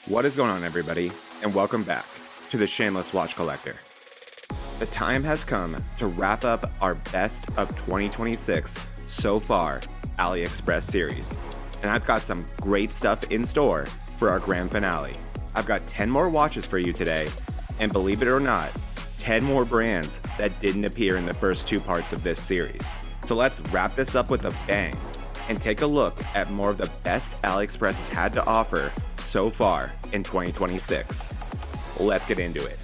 What is going on, everybody, and welcome back to the Shameless Watch Collector. The time has come to wrap up our best of 2026 so far AliExpress series, and I've got some great stuff in store for our grand finale. I've got 10 more watches for you today, and believe it or not, 10 more brands that didn't appear in the first two parts of this series. So let's wrap this up with a bang and take a look at more of the best AliExpress has had to offer so far in 2026. Let's get into it.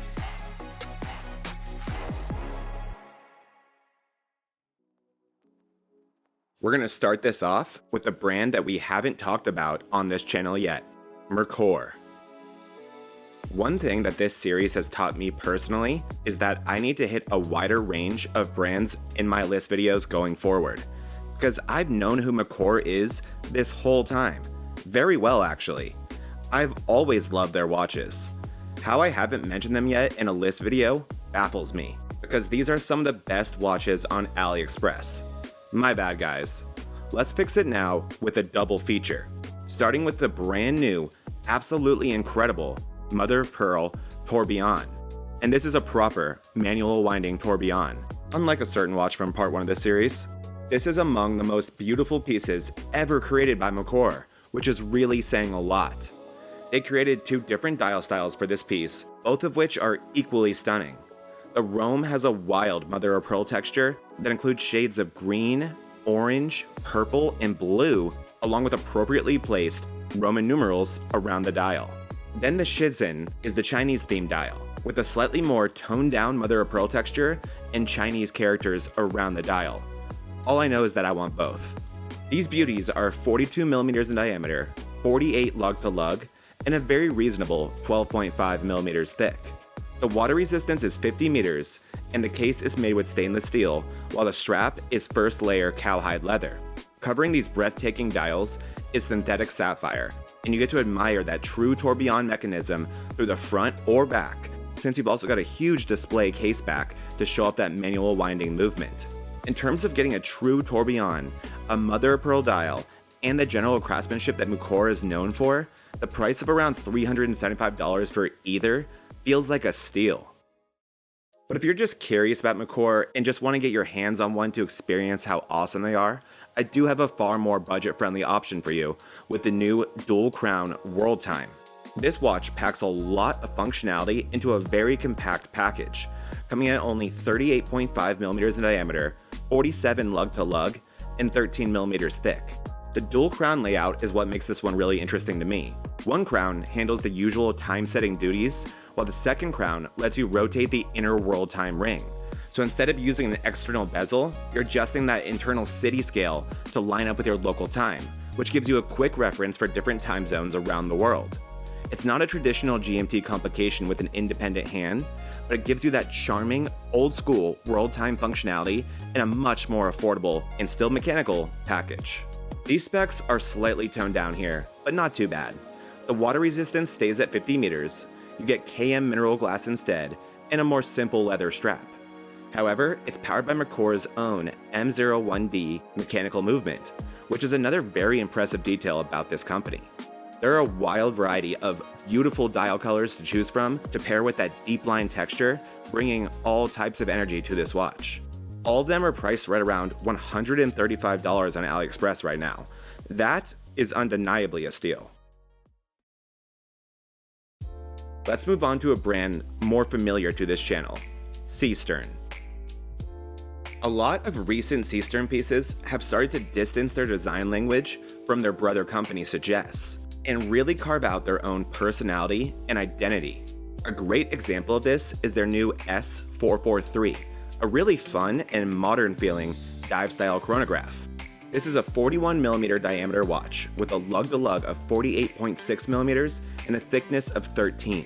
We're going to start this off with a brand that we haven't talked about on this channel yet, Merkur. One thing that this series has taught me personally is that I need to hit a wider range of brands in my list videos going forward, because I've known who Merkur is this whole time. Very well, actually. I've always loved their watches. How I haven't mentioned them yet in a list video baffles me, because these are some of the best watches on AliExpress. My bad, guys. Let's fix it now with a double feature, starting with the brand new, absolutely incredible Mother of Pearl Tourbillon. And this is a proper manual winding tourbillon, unlike a certain watch from part 1 of this series. This is among the most beautiful pieces ever created by Merkur, which is really saying a lot. They created two different dial styles for this piece, both of which are equally stunning. The Rome has a wild mother of pearl texture that includes shades of green, orange, purple, and blue, along with appropriately placed Roman numerals around the dial. Then the Cadisen is the Chinese themed dial, with a slightly more toned down mother of pearl texture and Chinese characters around the dial. All I know is that I want both. These beauties are 42mm in diameter, 48 lug to lug, and a very reasonable 12.5mm thick. The water resistance is 50 meters, and the case is made with stainless steel, while the strap is first layer cowhide leather. Covering these breathtaking dials is synthetic sapphire, and you get to admire that true tourbillon mechanism through the front or back, since you've also got a huge display case back to show off that manual winding movement. In terms of getting a true tourbillon, a mother of pearl dial, and the general craftsmanship that Merkur is known for, the price of around $375 for either feels like a steal. But if you're just curious about Merkur and just want to get your hands on one to experience how awesome they are, I do have a far more budget-friendly option for you with the new dual crown RollsTimi. This watch packs a lot of functionality into a very compact package, coming in at only 38.5mm in diameter, 47 lug to lug, and 13mm thick. The dual crown layout is what makes this one really interesting to me. One crown handles the usual time-setting duties, while the second crown lets you rotate the inner RollsTimi ring. So instead of using an external bezel, you're adjusting that internal city scale to line up with your local time, which gives you a quick reference for different time zones around the world. It's not a traditional GMT complication with an independent hand, but it gives you that charming, old-school RollsTimi functionality in a much more affordable and still mechanical package. These specs are slightly toned down here, but not too bad. The water resistance stays at 50 meters, you get KM mineral glass instead, and a more simple leather strap. However, it's powered by Merkur's own M01B mechanical movement, which is another very impressive detail about this company. There are a wild variety of beautiful dial colors to choose from to pair with that deep line texture, bringing all types of energy to this watch. All of them are priced right around $135 on AliExpress right now. That is undeniably a steal. Let's move on to a brand more familiar to this channel, Seestern. A lot of recent Seestern pieces have started to distance their design language from their brother company Suggest, and really carve out their own personality and identity. A great example of this is their new S443, a really fun and modern feeling dive style chronograph. This is a 41mm diameter watch with a lug to lug of 48.6mm and a thickness of 13.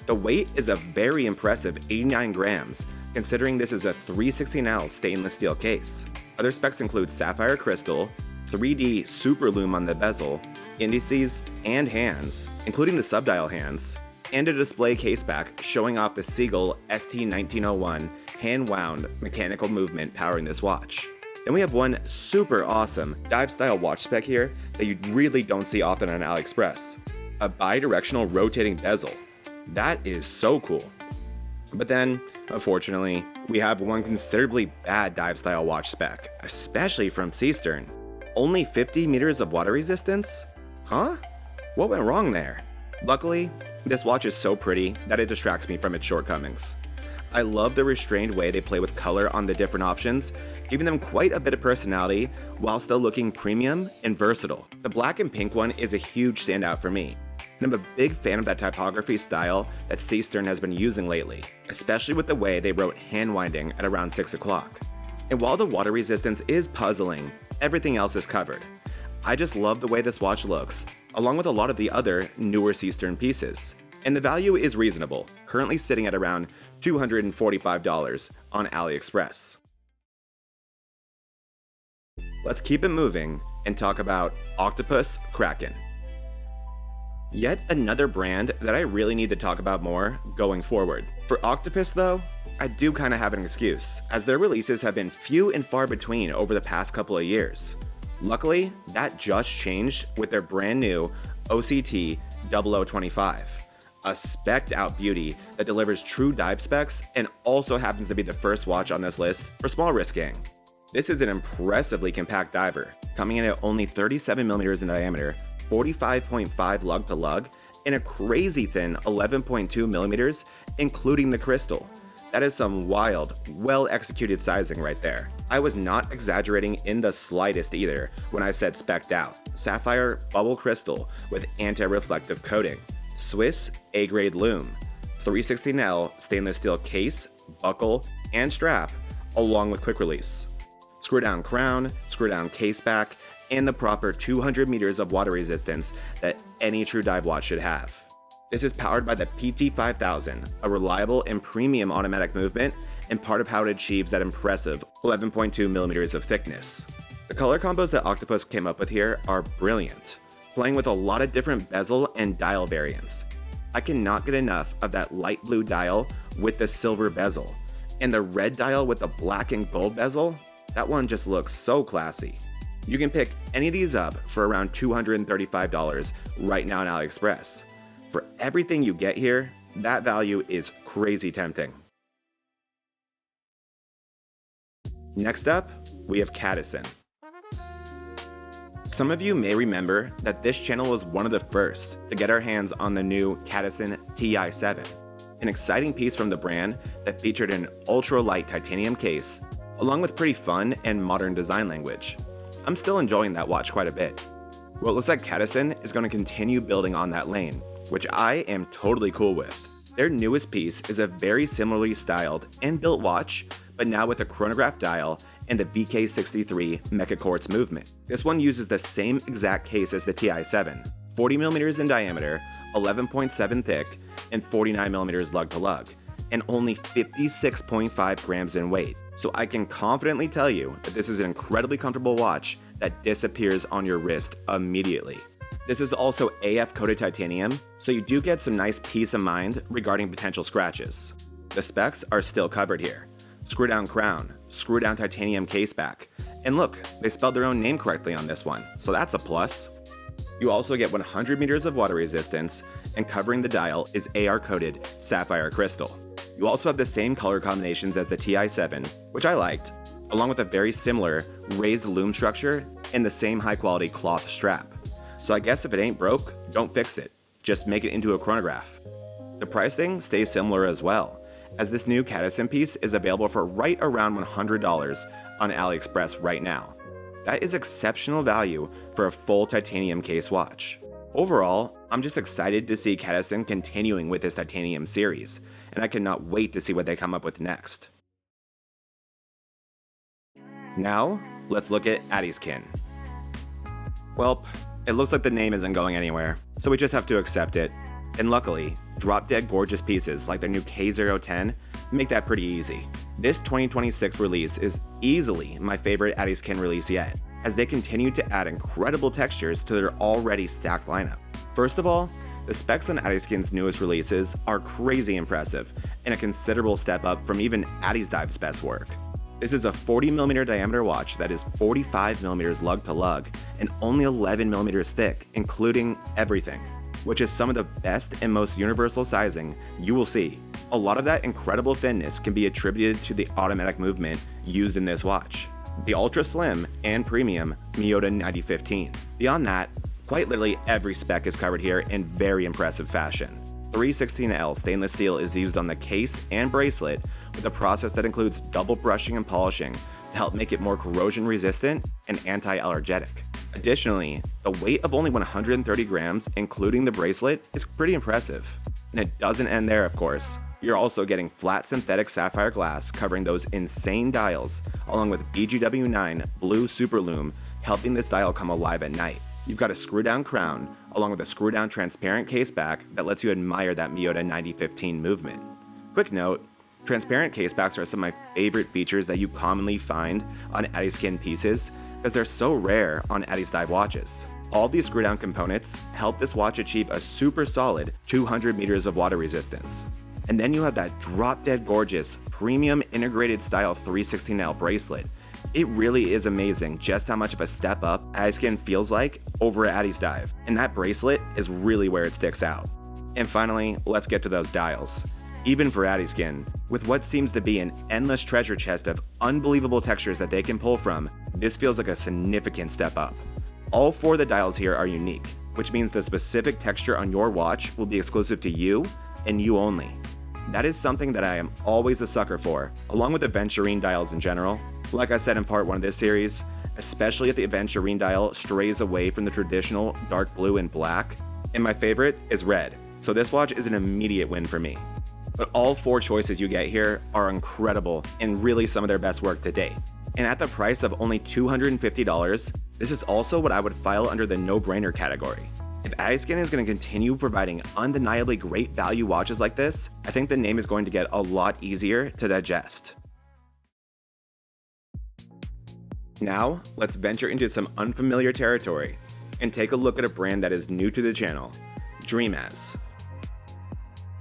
The weight is a very impressive 89 grams, considering this is a 316L stainless steel case. Other specs include sapphire crystal, 3D super lume on the bezel, indices, and hands, including the subdial hands, and a display case back showing off the Seagull ST1901 hand-wound mechanical movement powering this watch. Then we have one super awesome dive style watch spec here that you really don't see often on AliExpress. a bi-directional rotating bezel. That is so cool. But then, unfortunately, we have one considerably bad dive style watch spec, especially from Seestern. Only 50 meters of water resistance? Huh? What went wrong there? Luckily, this watch is so pretty that it distracts me from its shortcomings. I love the restrained way they play with color on the different options, giving them quite a bit of personality while still looking premium and versatile. The black and pink one is a huge standout for me, and I'm a big fan of that typography style that Seestern has been using lately, especially with the way they wrote hand winding at around 6 o'clock. And while the water resistance is puzzling, everything else is covered. I just love the way this watch looks, along with a lot of the other newer Seestern pieces. And the value is reasonable, currently sitting at around $245 on AliExpress. Let's keep it moving and talk about Octopus Kraken. Yet another brand that I really need to talk about more going forward. For Octopus though, I do kind of have an excuse, as their releases have been few and far between over the past couple of years. Luckily, that just changed with their brand new OCT 0025, a spec'd out beauty that delivers true dive specs and also happens to be the first watch on this list for small wrist gang. This is an impressively compact diver, coming in at only 37mm in diameter, 45.5 lug to lug, and a crazy thin 11.2mm, including the crystal. That is some wild, well-executed sizing right there. I was not exaggerating in the slightest either when I said spec'd out. Sapphire bubble crystal with anti-reflective coating, Swiss A-grade lume, 316L stainless steel case, buckle, and strap, along with quick release. Screw down crown, screw down case back, and the proper 200 meters of water resistance that any true dive watch should have. This is powered by the PT5000, a reliable and premium automatic movement, and part of how it achieves that impressive 11.2mm of thickness. The color combos that Octopus came up with here are brilliant, playing with a lot of different bezel and dial variants. I cannot get enough of that light blue dial with the silver bezel, and the red dial with the black and gold bezel, that one just looks so classy. You can pick any of these up for around $235 right now on AliExpress. For everything you get here, that value is crazy tempting. Next up, we have Cadisen. Some of you may remember that this channel was one of the first to get our hands on the new Cadisen Ti7, an exciting piece from the brand that featured an ultra-light titanium case, along with pretty fun and modern design language. I'm still enjoying that watch quite a bit. Well, it looks like Cadisen is going to continue building on that lane, which I am totally cool with. Their newest piece is a very similarly styled and built watch, but now with a chronograph dial and the VK63 Mecha Quartz movement. This one uses the same exact case as the Ti7, 40mm in diameter, 11.7 thick, and 49mm lug to lug, and only 56.5 grams in weight. So I can confidently tell you that this is an incredibly comfortable watch that disappears on your wrist immediately. This is also AF coated titanium, so you do get some nice peace of mind regarding potential scratches. The specs are still covered here. Screw down crown, screw down titanium case back, and look, they spelled their own name correctly on this one, so that's a plus. You also get 100 meters of water resistance, and covering the dial is AR coated sapphire crystal. You also have the same color combinations as the Ti7, which I liked, along with a very similar raised loom structure and the same high quality cloth strap. So I guess if it ain't broke, don't fix it, just make it into a chronograph. The pricing stays similar as well, as this new Cadisen piece is available for right around $100 on AliExpress right now. That is exceptional value for a full titanium case watch. Overall, I'm just excited to see Cadisen continuing with this titanium series, and I cannot wait to see what they come up with next. Now, let's look at Addieskin. Well, it looks like the name isn't going anywhere, so we just have to accept it. And luckily, drop-dead gorgeous pieces like their new K010 make that pretty easy. This 2026 release is easily my favorite Addieskin release yet, as they continue to add incredible textures to their already stacked lineup. First of all, the specs on Addieskin's newest releases are crazy impressive and a considerable step up from even Addie's Dive's best work. This is a 40mm diameter watch that is 45mm lug to lug and only 11mm thick, including everything. which is some of the best and most universal sizing you will see. A lot of that incredible thinness can be attributed to the automatic movement used in this watch, the ultra slim and premium Miyota 9015. Beyond that, quite literally every spec is covered here in very impressive fashion. 316L stainless steel is used on the case and bracelet with a process that includes double brushing and polishing to help make it more corrosion resistant and anti-allergenic. Additionally, the weight of only 130 grams, including the bracelet, is pretty impressive. And it doesn't end there, of course. You're also getting flat synthetic sapphire glass covering those insane dials, along with BGW9 blue super lume, helping this dial come alive at night. You've got a screw down crown, along with a screw down transparent case back that lets you admire that Miyota 9015 movement. Quick note, transparent case backs are some of my favorite features that you commonly find on Addieskin pieces because they're so rare on Addies dive watches. All these screw down components help this watch achieve a super solid 200 meters of water resistance. And then you have that drop dead gorgeous premium integrated style 316L bracelet. It really is amazing just how much of a step up Addieskin feels like over at Addies Dive, and that bracelet is really where it sticks out. And finally, let's get to those dials. Even for Addieskin, with what seems to be an endless treasure chest of unbelievable textures that they can pull from, this feels like a significant step up. All 4 of the dials here are unique, which means the specific texture on your watch will be exclusive to you and you only. That is something that I am always a sucker for, along with the Venturine dials in general. Like I said in part 1 of this series, especially if the Venturine dial strays away from the traditional dark blue and black, and my favorite is red, so this watch is an immediate win for me. But all 4 choices you get here are incredible and really some of their best work to date. And at the price of only $250, this is also what I would file under the no-brainer category. If Addieskin is going to continue providing undeniably great value watches like this, I think the name is going to get a lot easier to digest. Now, let's venture into some unfamiliar territory and take a look at a brand that is new to the channel, Dreamas.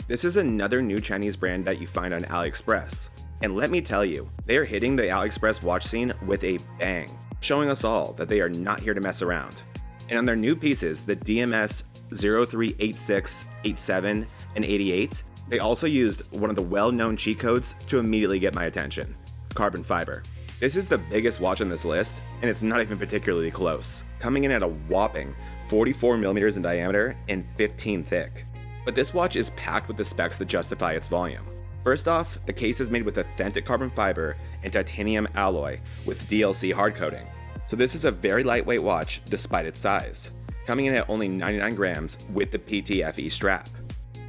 This is another new Chinese brand that you find on AliExpress, and let me tell you, they are hitting the AliExpress watch scene with a bang, showing us all that they are not here to mess around. And on their new pieces, the DMS 0386, 87, and 88, they also used one of the well-known cheat codes to immediately get my attention, carbon fiber. This is the biggest watch on this list, and it's not even particularly close, coming in at a whopping 44mm in diameter and 15 thick. But this watch is packed with the specs that justify its volume. First off, the case is made with authentic carbon fiber and titanium alloy with DLC hard coating. So this is a very lightweight watch despite its size, coming in at only 99 grams with the PTFE strap.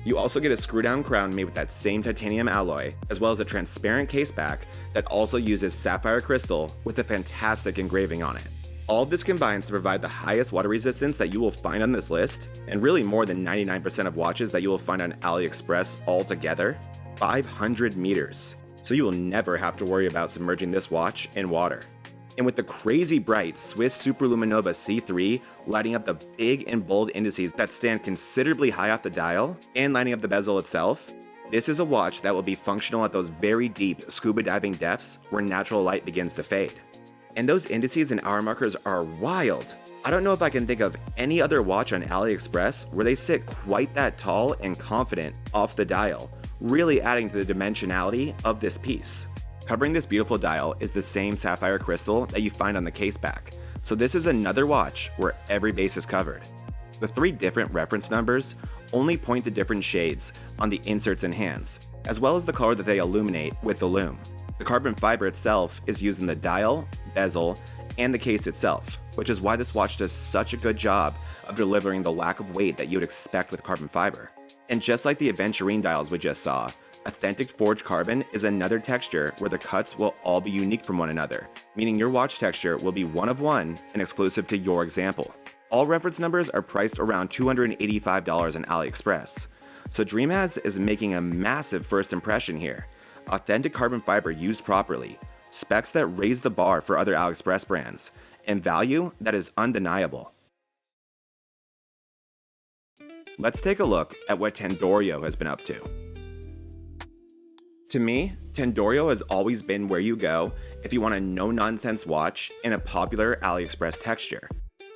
You also get a screw down crown made with that same titanium alloy, as well as a transparent case back that also uses sapphire crystal with a fantastic engraving on it. All of this combines to provide the highest water resistance that you will find on this list, and really more than 99% of watches that you will find on AliExpress altogether, 500 meters. So you will never have to worry about submerging this watch in water. And with the crazy bright Swiss Superluminova C3 lighting up the big and bold indices that stand considerably high off the dial, and lining up the bezel itself, this is a watch that will be functional at those very deep scuba diving depths where natural light begins to fade. And those indices and hour markers are wild. I don't know if I can think of any other watch on AliExpress where they sit quite that tall and confident off the dial, really adding to the dimensionality of this piece. Covering this beautiful dial is the same sapphire crystal that you find on the case back, so this is another watch where every base is covered. The 3 different reference numbers only point to different shades on the inserts and hands, as well as the color that they illuminate with the lume. The carbon fiber itself is used in the dial, bezel, and the case itself, which is why this watch does such a good job of delivering the lack of weight that you would expect with carbon fiber. And just like the Venturine dials we just saw, authentic forged carbon is another texture where the cuts will all be unique from one another, meaning your watch texture will be one of one and exclusive to your example. All reference numbers are priced around $285 on AliExpress, so Dreamas is making a massive first impression here. Authentic carbon fiber used properly, specs that raise the bar for other AliExpress brands, and value that is undeniable. Let's take a look at what Tandorio has been up to. To me, Tandorio has always been where you go if you want a no-nonsense watch in a popular AliExpress texture.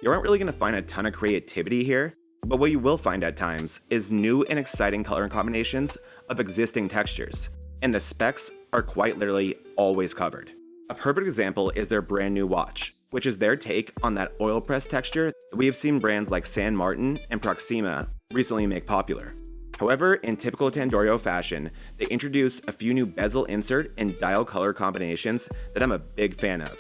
You aren't really going to find a ton of creativity here, But what you will find at times is new and exciting color combinations of existing textures, and the specs are quite literally always covered. A perfect example is their brand new watch, which is their take on that oil press texture that we have seen brands like San Martin and Proxima recently make popular. However, in typical Tandorio fashion, they introduce a few new bezel insert and dial color combinations that I'm a big fan of.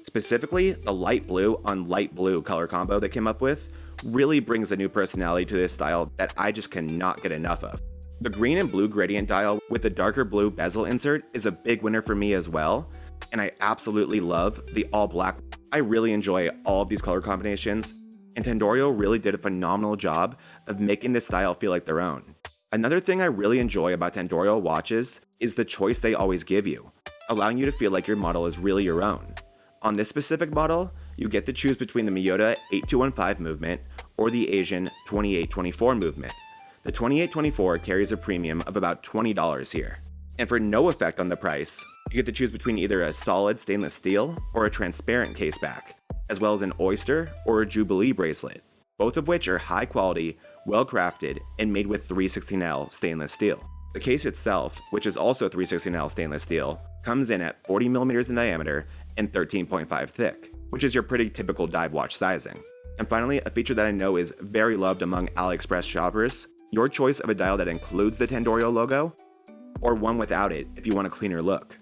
Specifically, the light blue on light blue color combo they came up with really brings a new personality to this style that I just cannot get enough of. The green and blue gradient dial with the darker blue bezel insert is a big winner for me as well, and I absolutely love the all black. I really enjoy all of these color combinations, and Tandorio really did a phenomenal job of making this style feel like their own. Another thing I really enjoy about Tandorio watches is the choice they always give you, allowing you to feel like your model is really your own. On this specific model, you get to choose between the Miyota 8215 movement or the Asian 2824 movement. The 2824 carries a premium of about $20 here. And for no effect on the price, you get to choose between either a solid stainless steel or a transparent caseback, as well as an oyster or a Jubilee bracelet, both of which are high quality, well crafted, and made with 316L stainless steel. The case itself, which is also 316L stainless steel, comes in at 40mm in diameter and 13.5 thick, which is your pretty typical dive watch sizing. And finally, a feature that I know is very loved among AliExpress shoppers, your choice of a dial that includes the Tandorio logo, or one without it if you want a cleaner look.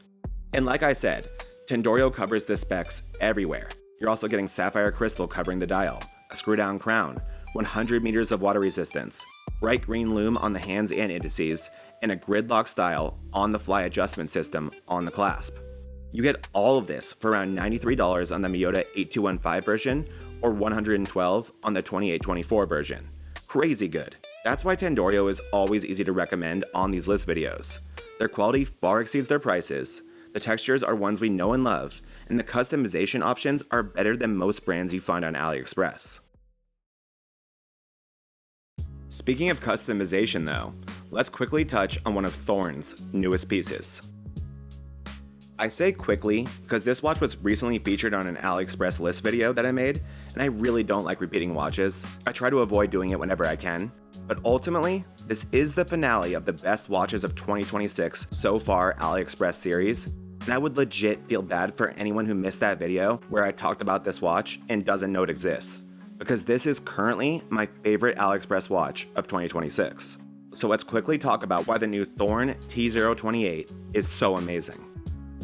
And like I said, Tandorio covers the specs everywhere. You're also getting sapphire crystal covering the dial, a screw down crown, 100 meters of water resistance, bright green lume on the hands and indices, and a gridlock style on-the-fly adjustment system on the clasp. You get all of this for around $93 on the Miyota 8215 version or $112 on the 2824 version. Crazy good. That's why Tandorio is always easy to recommend on these list videos. Their quality far exceeds their prices, the textures are ones we know and love, and the customization options are better than most brands you find on AliExpress. Speaking of customization though, let's quickly touch on one of Thorn's newest pieces. I say quickly because this watch was recently featured on an AliExpress list video that I made, and I really don't like repeating watches. I try to avoid doing it whenever I can, but ultimately, this is the finale of the best watches of 2026 so far AliExpress series, and I would legit feel bad for anyone who missed that video where I talked about this watch and doesn't know it exists, because this is currently my favorite AliExpress watch of 2026. So let's quickly talk about why the new Thorn T028 is so amazing.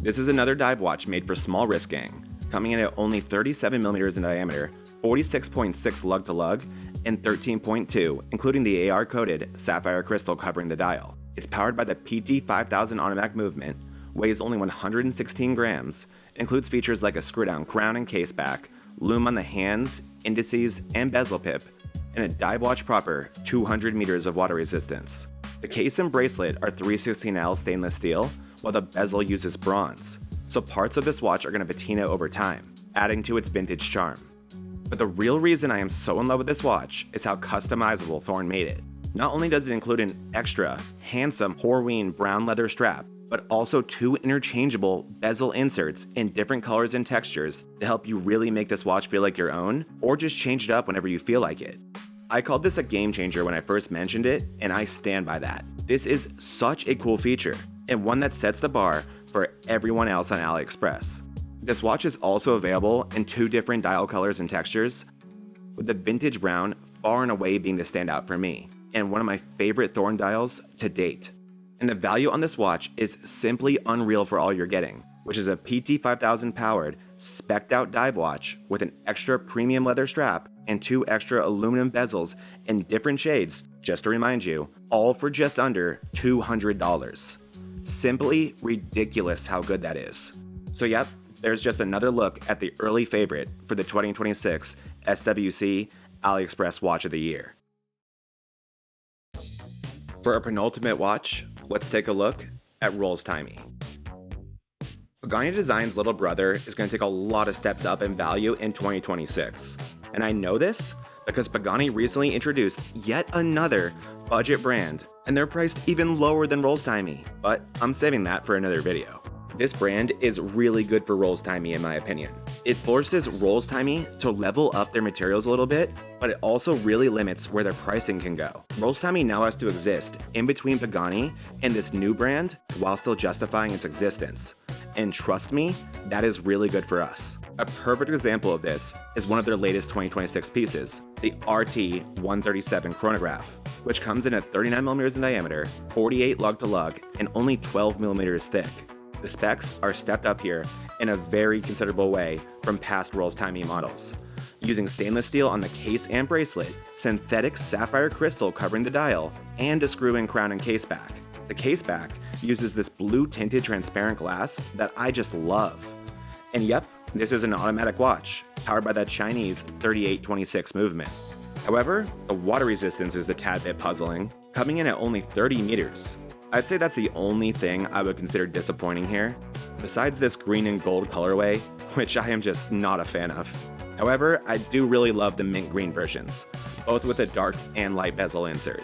This is another dive watch made for small wrist gang, coming in at only 37mm in diameter, 46.6 lug to lug, and 13.2, including the AR-coated sapphire crystal covering the dial. It's powered by the PT5000 automatic movement, weighs only 116 grams, includes features like a screw-down crown and caseback, lume on the hands, indices, and bezel pip, and a dive watch proper 200 meters of water resistance. The case and bracelet are 316L stainless steel, while the bezel uses bronze, so parts of this watch are going to patina over time, adding to its vintage charm. But the real reason I am so in love with this watch is how customizable Thorn made it. Not only does it include an extra, handsome Horween brown leather strap, but also two interchangeable bezel inserts in different colors and textures to help you really make this watch feel like your own, or just change it up whenever you feel like it. I called this a game changer when I first mentioned it, and I stand by that. This is such a cool feature, and one that sets the bar for everyone else on AliExpress. This watch is also available in two different dial colors and textures, with the vintage brown far and away being the standout for me, and one of my favorite Thorn dials to date. And the value on this watch is simply unreal for all you're getting, which is a PT5000 powered, spec'd out dive watch with an extra premium leather strap and two extra aluminum bezels in different shades, just to remind you, all for just under $200. Simply ridiculous how good that is. So yep, there's just another look at the early favorite for the 2026 SWC AliExpress Watch of the Year. For our penultimate watch, let's take a look at RollsTimi. Pagani Design's little brother is going to take a lot of steps up in value in 2026. And I know this because Pagani recently introduced yet another budget brand, and they're priced even lower than RollsTimi, but I'm saving that for another video. This brand is really good for RollsTimi in my opinion. It forces RollsTimi to level up their materials a little bit, but it also really limits where their pricing can go. RollsTimi now has to exist in between Pagani and this new brand while still justifying its existence. And trust me, that is really good for us. A perfect example of this is one of their latest 2026 pieces, the RT137 chronograph, which comes in at 39mm in diameter, 48 lug to lug, and only 12mm thick. The specs are stepped up here in a very considerable way from past RollsTimi models. Using stainless steel on the case and bracelet, synthetic sapphire crystal covering the dial, and a screw-in crown and case back. The case back uses this blue tinted transparent glass that I just love. And yep, this is an automatic watch, powered by that Chinese 3826 movement. However, the water resistance is a tad bit puzzling, coming in at only 30 meters. I'd say that's the only thing I would consider disappointing here, besides this green and gold colorway, which I am just not a fan of. However, I do really love the mint green versions, both with a dark and light bezel insert.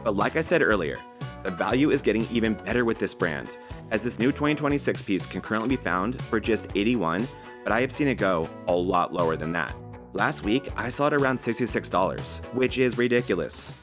But like I said earlier, the value is getting even better with this brand, as this new 2026 piece can currently be found for just $81, but I have seen it go a lot lower than that. Last week, I saw it around $66, which is ridiculous.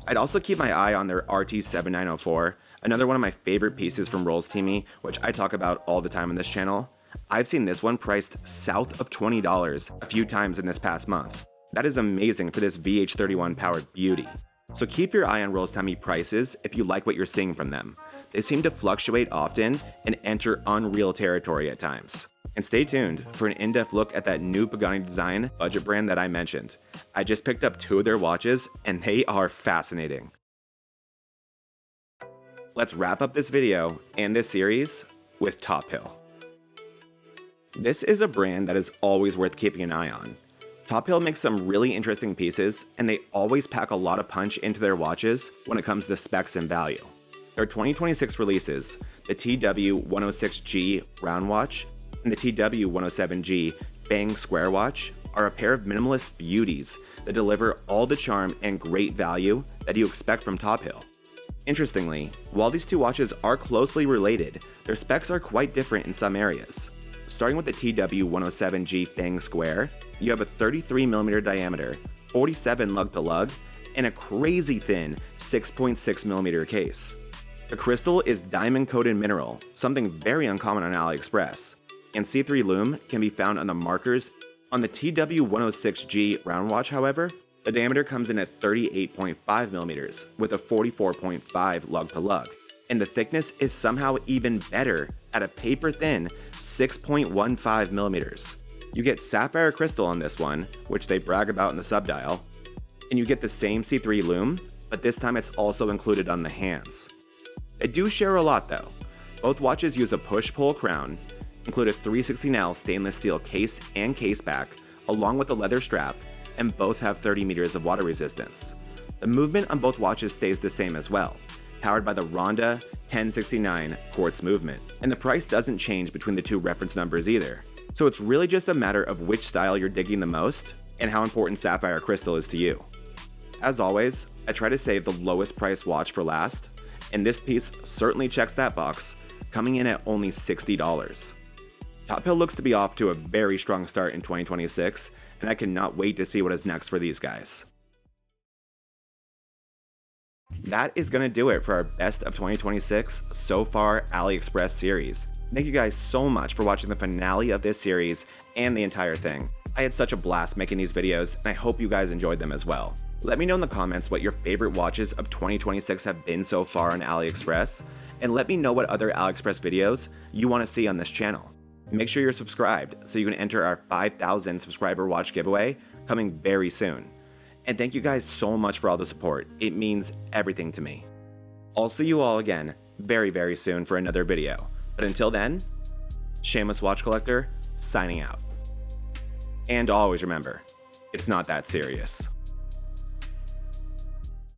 I'd also keep my eye on their RT7904, another one of my favorite pieces from RollsTimi, which I talk about all the time on this channel. I've seen this one priced south of $20 a few times in this past month. That is amazing for this VH31 powered beauty. So keep your eye on RollsTimi prices if you like what you're seeing from them. They seem to fluctuate often and enter unreal territory at times. And stay tuned for an in-depth look at that new Pagani design budget brand that I mentioned. I just picked up 2 of their watches and they are fascinating. Let's wrap up this video and this series with Tophill. This is a brand that is always worth keeping an eye on. Tophill makes some really interesting pieces and they always pack a lot of punch into their watches when it comes to specs and value. Their 2026 releases, the TW106G round watch and the TW107G Fang Square Watch, are a pair of minimalist beauties that deliver all the charm and great value that you expect from Tophill. Interestingly, while these two watches are closely related, their specs are quite different in some areas. Starting with the TW107G Fang Square, you have a 33mm diameter, 47 lug to lug, and a crazy thin 6.6mm case. The crystal is diamond-coated mineral, something very uncommon on AliExpress, and C3 lume can be found on the markers. On the TW106G round watch, however, the diameter comes in at 38.5mm with a 44.5 lug to lug, and the thickness is somehow even better at a paper-thin 6.15mm. You get sapphire crystal on this one, which they brag about in the subdial, and you get the same C3 lume, but this time it's also included on the hands. They do share a lot though. Both watches use a push-pull crown, include a 316L stainless steel case and case back, along with a leather strap, and both have 30 meters of water resistance. The movement on both watches stays the same as well, powered by the Ronda 1069 quartz movement, and the price doesn't change between the two reference numbers either. So it's really just a matter of which style you're digging the most and how important sapphire crystal is to you. As always, I try to save the lowest price watch for last, and this piece certainly checks that box, coming in at only $60. Tophill looks to be off to a very strong start in 2026, and I cannot wait to see what is next for these guys. That is going to do it for our Best of 2026 So Far AliExpress series. Thank you guys so much for watching the finale of this series and the entire thing. I had such a blast making these videos, and I hope you guys enjoyed them as well. Let me know in the comments what your favorite watches of 2026 have been so far on AliExpress, and let me know what other AliExpress videos you want to see on this channel. Make sure you're subscribed so you can enter our 5,000 subscriber watch giveaway coming very soon. And thank you guys so much for all the support. It means everything to me. I'll see you all again very soon for another video. But until then, Shameless Watch Collector signing out. And always remember, it's not that serious.